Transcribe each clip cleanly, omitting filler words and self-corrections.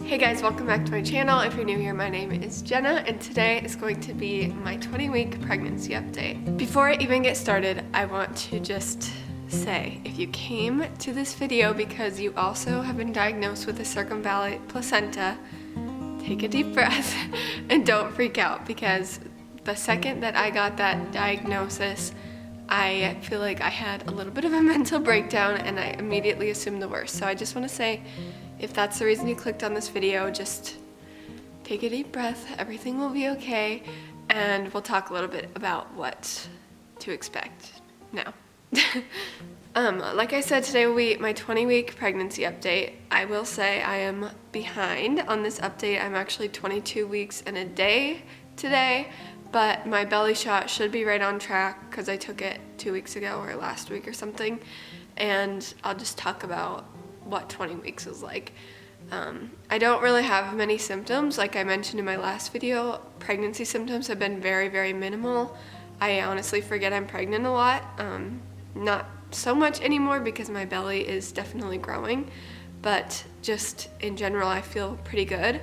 Hey guys, welcome back to my channel. If you're new here, my name is Jenna, and today is going to be my 20-week pregnancy update. Before I even get started, I want to just say, if you came to this video because you also have been diagnosed with a circumvallate placenta, take a deep breath and don't freak out, because the second that I got that diagnosis, I feel like I had a little bit of a mental breakdown and I immediately assumed the worst. So I just want to say, if that's the reason you clicked on this video, just take a deep breath, everything will be okay, and we'll talk a little bit about what to expect now. Like I said, today will be my 20-week pregnancy update. I will say I am behind on this update. I'm actually 22 weeks and a day today, but my belly shot should be right on track because I took it 2 weeks ago or last week or something, and I'll just talk about what 20 weeks is like. I don't really have many symptoms. Like I mentioned in my last video, pregnancy symptoms have been very, very minimal. I honestly forget I'm pregnant a lot. Not so much anymore because my belly is definitely growing, but just in general I feel pretty good,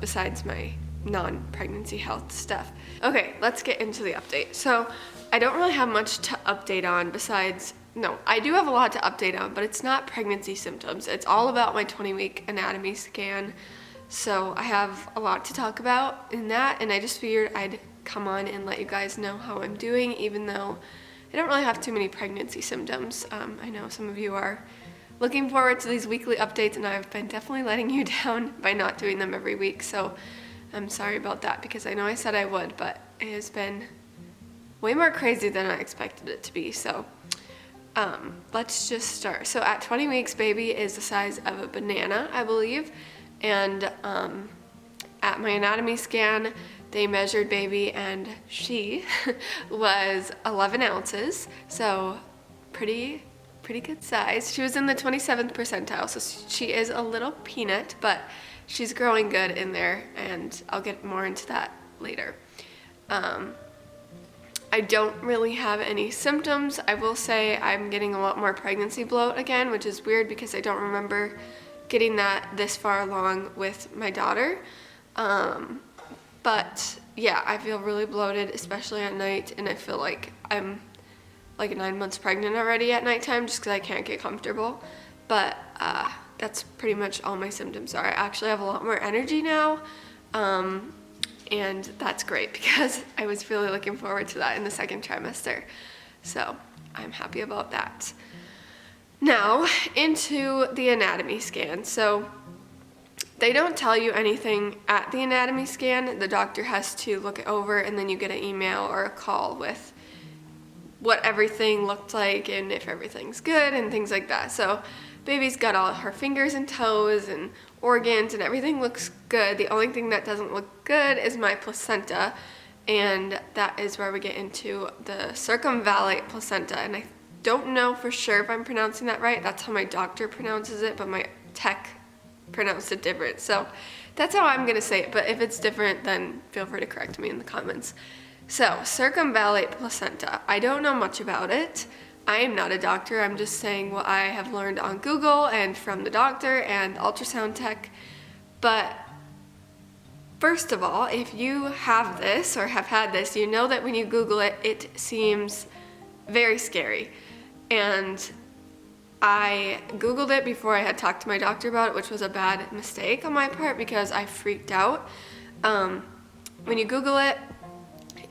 besides my non-pregnancy health stuff. Okay, let's get into the update. So I don't really have much to update on besides, no, I do have a lot to update on, but it's not pregnancy symptoms. It's all about my 20-week anatomy scan. So I have a lot to talk about in that, and I just figured I'd come on and let you guys know how I'm doing, even though I don't really have too many pregnancy symptoms. I know some of you are looking forward to these weekly updates, and I've been definitely letting you down by not doing them every week. So I'm sorry about that, because I know I said I would, but it has been way more crazy than I expected it to be. So let's just start. So at 20 weeks, baby is the size of a banana, I believe. And at my anatomy scan, they measured baby, and she was 11 ounces. So pretty good size. She was in the 27th percentile, so she is a little peanut, but she's growing good in there, and I'll get more into that later. I don't really have any symptoms. I will say I'm getting a lot more pregnancy bloat again, which is weird because I don't remember getting that this far along with my daughter. But yeah, I feel really bloated, especially at night, and I feel like I'm like 9 months pregnant already at nighttime just because I can't get comfortable. But that's pretty much all my symptoms are. I actually have a lot more energy now. And that's great because I was really looking forward to that in the second trimester. So I'm happy about that. Now into the anatomy scan. So they don't tell you anything at the anatomy scan. The doctor has to look it over, and then you get an email or a call with what everything looked like and if everything's good and things like that. So baby's got all her fingers and toes and organs, and everything looks good. The only thing that doesn't look good is my placenta, and that is where we get into the circumvallate placenta. And I don't know for sure if I'm pronouncing that right. That's how my doctor pronounces it, but my tech pronounced it different. So that's how I'm gonna say it, but if it's different, then feel free to correct me in the comments. So circumvallate placenta, I don't know much about it. I am not a doctor. I'm just saying what I have learned on Google and from the doctor and ultrasound tech. But first of all, if you have this or have had this, you know that when you Google it, it seems very scary. And I Googled it before I had talked to my doctor about it, which was a bad mistake on my part because I freaked out. When you Google it,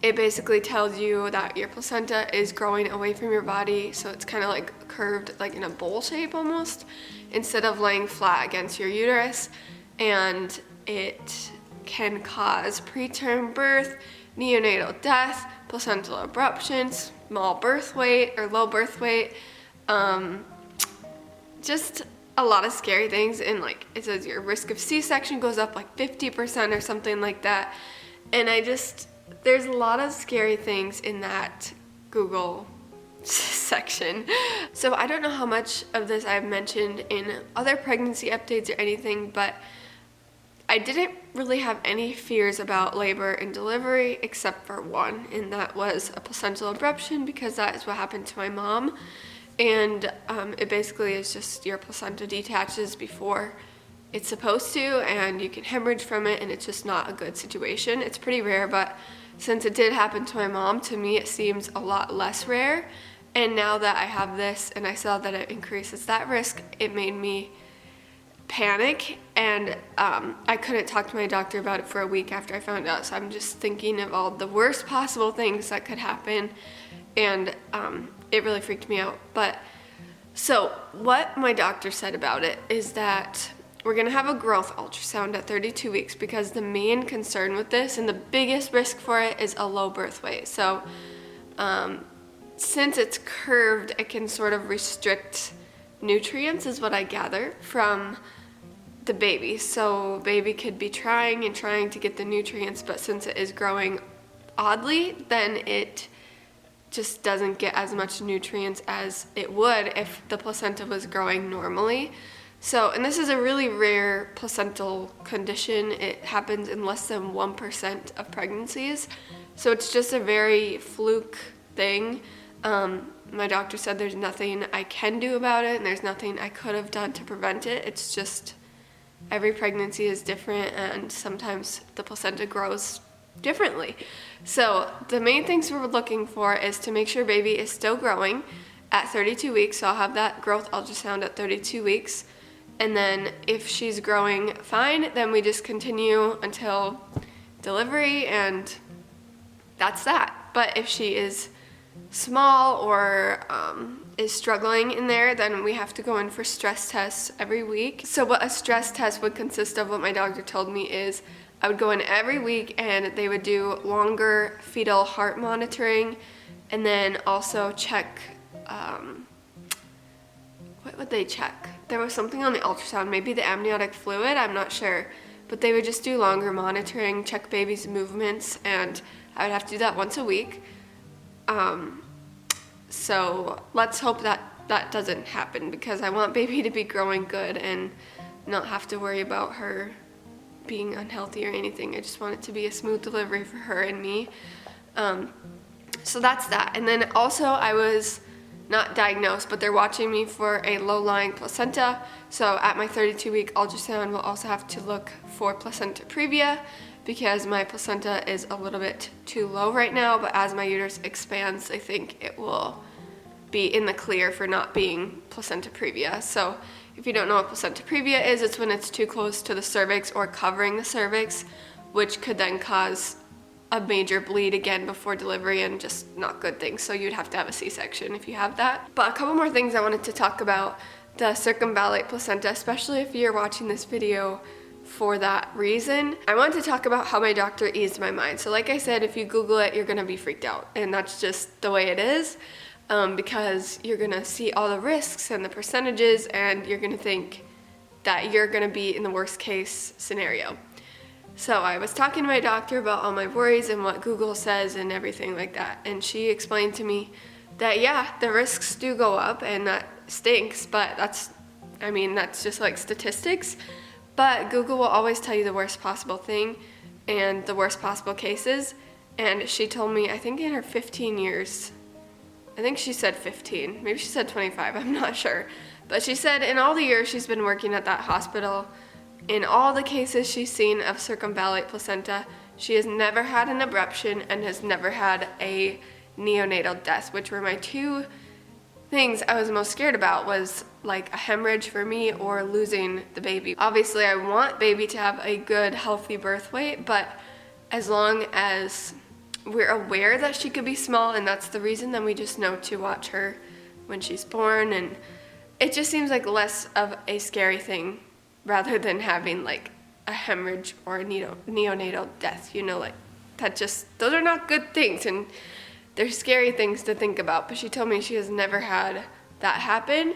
it basically tells you that your placenta is growing away from your body, so it's kind of like curved, like in a bowl shape almost, instead of laying flat against your uterus, and it can cause preterm birth, neonatal death, placental abruption, small birth weight or low birth weight, just a lot of scary things. And like it says your risk of C-section goes up like 50% or something like that, and there's a lot of scary things in that Google section. So I don't know how much of this I've mentioned in other pregnancy updates or anything, but I didn't really have any fears about labor and delivery except for one, and that was a placental abruption, because that is what happened to my mom. And it basically is just your placenta detaches before it's supposed to, and you can hemorrhage from it, and it's just not a good situation. It's pretty rare, but since it did happen to my mom, to me it seems a lot less rare. And now that I have this and I saw that it increases that risk, it made me panic, and I couldn't talk to my doctor about it for a week after I found out. So I'm just thinking of all the worst possible things that could happen, and it really freaked me out. But so what my doctor said about it is that we're gonna have a growth ultrasound at 32 weeks, because the main concern with this and the biggest risk for it is a low birth weight. So since it's curved, it can sort of restrict nutrients, is what I gather, from the baby. So baby could be trying to get the nutrients, but since it is growing oddly, then it just doesn't get as much nutrients as it would if the placenta was growing normally. So, and this is a really rare placental condition. It happens in less than 1% of pregnancies. So it's just a very fluke thing. My doctor said there's nothing I can do about it, and there's nothing I could have done to prevent it. It's just every pregnancy is different, and sometimes the placenta grows differently. So the main things we're looking for is to make sure baby is still growing at 32 weeks. So I'll have that growth ultrasound at 32 weeks. And then if she's growing fine, then we just continue until delivery, and that's that. But if she is small or is struggling in there, then we have to go in for stress tests every week. So what a stress test would consist of, what my doctor told me, is I would go in every week and they would do longer fetal heart monitoring, and then also check, what would they check? There was something on the ultrasound, maybe the amniotic fluid, I'm not sure. But they would just do longer monitoring, check baby's movements, and I would have to do that once a week. So let's hope that that doesn't happen, because I want baby to be growing good and not have to worry about her being unhealthy or anything. I just want it to be a smooth delivery for her and me. So that's that. And then also I was not diagnosed, but they're watching me for a low-lying placenta. So at my 32-week ultrasound, we'll also have to look for placenta previa, because my placenta is a little bit too low right now, but as my uterus expands, I think it will be in the clear for not being placenta previa. So if you don't know what placenta previa is, it's when it's too close to the cervix or covering the cervix, which could then cause a major bleed again before delivery, and just not good things. So you'd have to have a C-section if you have that. But a couple more things I wanted to talk about the circumvallate placenta, especially if you're watching this video for that reason. I wanted to talk about how my doctor eased my mind. So like I said, if you Google it, you're gonna be freaked out, and that's just the way it is, because you're gonna see all the risks and the percentages, and you're gonna think that you're gonna be in the worst case scenario. So I was talking to my doctor about all my worries and what Google says and everything like that, and she explained to me that yeah, the risks do go up, and that stinks, but that's just like statistics. But Google will always tell you the worst possible thing and the worst possible cases. And she told me, I think in her 15 years, I think she said 15, maybe she said 25, I'm not sure. But she said in all the years she's been working at that hospital, in all the cases she's seen of circumvallate placenta, she has never had an abruption and has never had a neonatal death, which were my two things I was most scared about, was like a hemorrhage for me or losing the baby. Obviously I want baby to have a good healthy birth weight, but as long as we're aware that she could be small and that's the reason, then we just know to watch her when she's born, and it just seems like less of a scary thing rather than having like a hemorrhage or a neonatal death, you know, like that just, those are not good things and they're scary things to think about. But she told me she has never had that happen.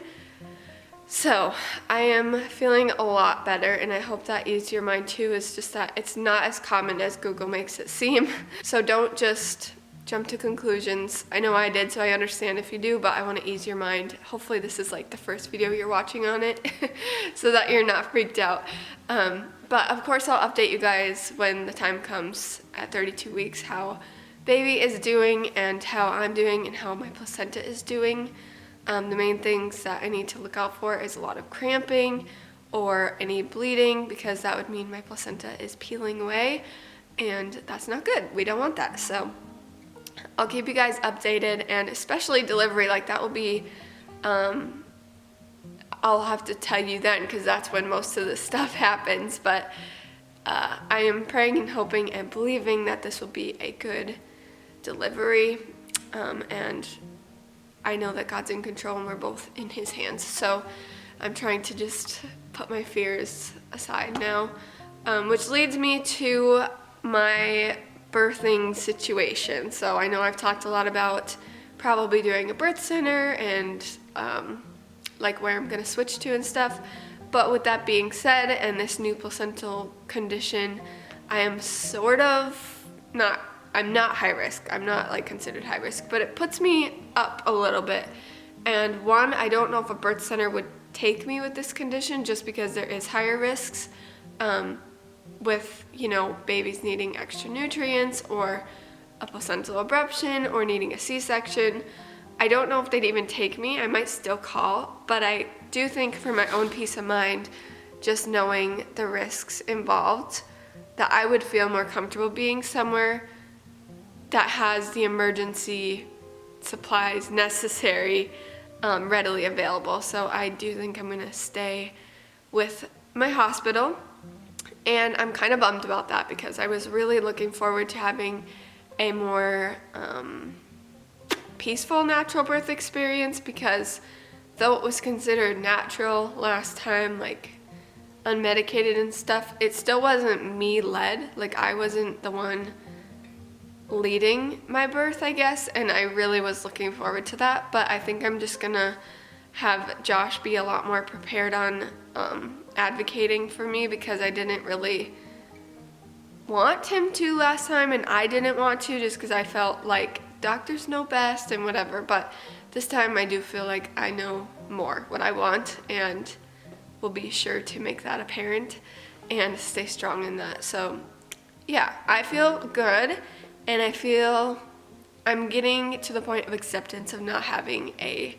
So I am feeling a lot better, and I hope that eased your mind too. It's just that it's not as common as Google makes it seem. So don't just jump to conclusions. I know I did, so I understand if you do, but I want to ease your mind. Hopefully this is like the first video you're watching on it so that you're not freaked out. But of course I'll update you guys when the time comes at 32 weeks how baby is doing and how I'm doing and how my placenta is doing. The main things that I need to look out for is a lot of cramping, or any bleeding, because that would mean my placenta is peeling away, and that's not good. We don't want that. So I'll keep you guys updated, and especially delivery, like that will be, I'll have to tell you then, because that's when most of this stuff happens. But I am praying and hoping and believing that this will be a good delivery, and I know that God's in control and we're both in his hands. So I'm trying to just put my fears aside now, which leads me to my birthing situation. So I know I've talked a lot about probably doing a birth center and like where I'm gonna switch to and stuff. But with that being said, and this new placental condition, I am I'm not high risk. I'm not like considered high risk, but it puts me up a little bit. And one, I don't know if a birth center would take me with this condition, just because there is higher risks with, babies needing extra nutrients or a placental abruption or needing a C-section. I don't know if they'd even take me. I might still call, but I do think for my own peace of mind, just knowing the risks involved, that I would feel more comfortable being somewhere that has the emergency supplies necessary readily available. So I do think I'm gonna stay with my hospital, and I'm kind of bummed about that, because I was really looking forward to having a more peaceful natural birth experience, because though it was considered natural last time, like unmedicated and stuff, it still wasn't me led. Like I wasn't the one leading my birth, I guess, and I really was looking forward to that. But I think I'm just gonna have Josh be a lot more prepared on advocating for me, because I didn't really want him to last time, and I didn't want to, just because I felt like doctors know best and whatever. But this time I do feel like I know more what I want, and will be sure to make that apparent and stay strong in that. So yeah, I feel good. And I feel I'm getting to the point of acceptance of not having a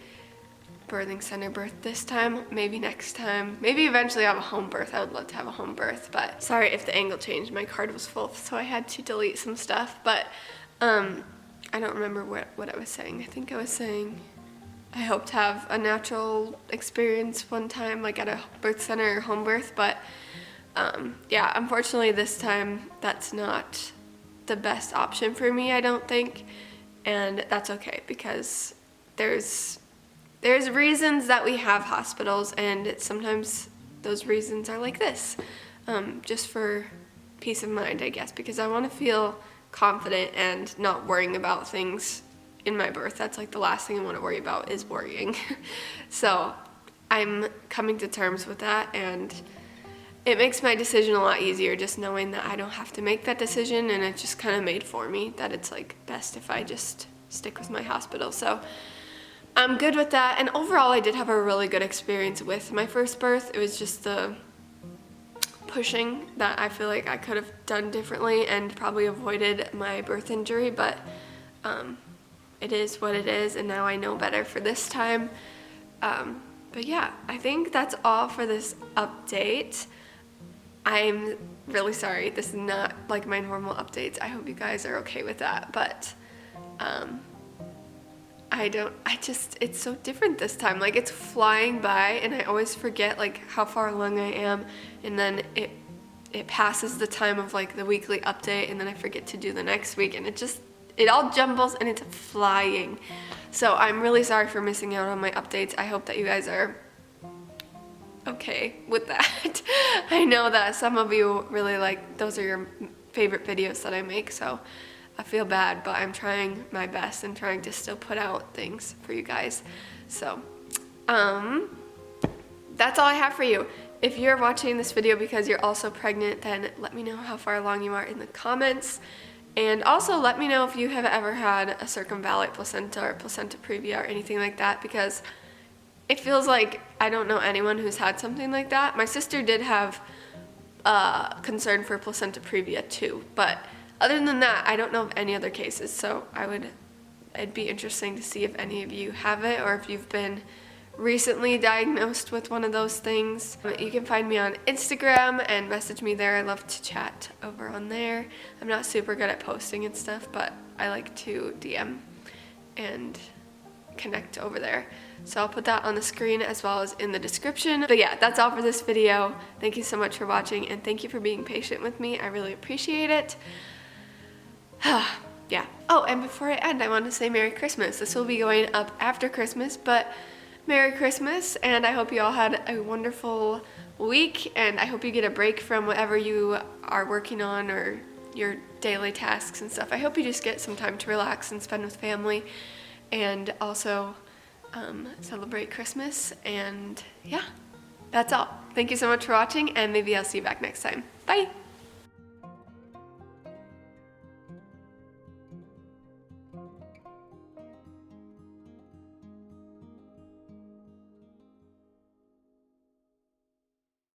birthing center birth this time. Maybe next time. Maybe eventually I'll have a home birth. I would love to have a home birth. But sorry if the angle changed. My card was full, so I had to delete some stuff. But I don't remember what I was saying. I think I was saying I hope to have a natural experience one time, like at a birth center or home birth. But yeah, unfortunately this time that's not the best option for me, I don't think, and that's okay, because there's reasons that we have hospitals, and sometimes those reasons are like this, just for peace of mind, I guess, because I want to feel confident and not worrying about things in my birth. That's like the last thing I want to worry about, is worrying. So I'm coming to terms with that, and it makes my decision a lot easier, just knowing that I don't have to make that decision, and it's just kind of made for me, that it's like best if I just stick with my hospital. So I'm good with that. And overall I did have a really good experience with my first birth. It was just the pushing that I feel like I could have done differently and probably avoided my birth injury, but it is what it is, and now I know better for this time. But yeah, I think that's all for this update. I'm really sorry, this is not like my normal updates. I hope you guys are okay with that, but it's so different this time. Like, it's flying by, and I always forget like how far along I am, and then it passes the time of like the weekly update, and then I forget to do the next week, and it all jumbles and it's flying. So I'm really sorry for missing out on my updates. I hope that you guys are okay with that. I know that some of you really like, those are your favorite videos that I make, so I feel bad, but I'm trying my best and trying to still put out things for you guys. So that's all I have for you. If you're watching this video because you're also pregnant, then let me know how far along you are in the comments. And also let me know if you have ever had a circumvallate placenta or placenta previa or anything like that, because it feels like I don't know anyone who's had something like that. My sister did have concern for placenta previa too, but other than that, I don't know of any other cases. So it'd be interesting to see if any of you have it, or if you've been recently diagnosed with one of those things. You can find me on Instagram and message me there. I love to chat over on there. I'm not super good at posting and stuff, but I like to DM and connect over there. So I'll put that on the screen as well as in the description. But yeah, that's all for this video. Thank you so much for watching, and thank you for being patient with me. I really appreciate it. Yeah. Oh, and before I end, I want to say Merry Christmas. This will be going up after Christmas, but Merry Christmas, and I hope you all had a wonderful week, and I hope you get a break from whatever you are working on or your daily tasks and stuff. I hope you just get some time to relax and spend with family, and also celebrate Christmas. And yeah, that's all. Thank you so much for watching, and maybe I'll see you back next time. Bye!